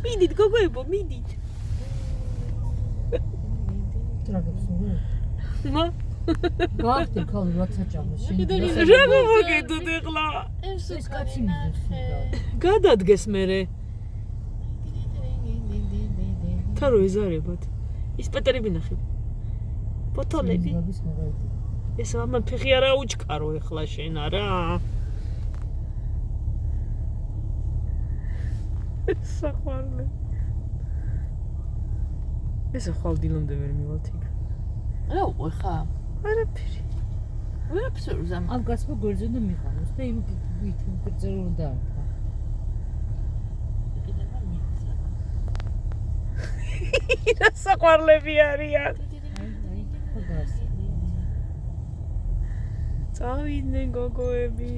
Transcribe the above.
მიდით გოგოებო, მიდით. მა გახდი ქალ რაცაჭამოს რა მოგედოთ ეხლა? ეს კაცი მიდიხარ. გადადგეს მერე. თარო ეზარებათ. ის პეტერები ნახე. ფოტოლები. ეს ამა ფეხი არა უჩქარო ეხლა შენ არა. საყვარლე. ეს ახალ დილამდე ვერ მივალთ იქ. რა უყო ხა? არაფერი. ვერაფერ უზამ. ამ გასმა გვერდზე და მიყავს და იმ გრძელ რომ დაარქვა. რა საყვარლები არიან. წავიდნენ გოგოები.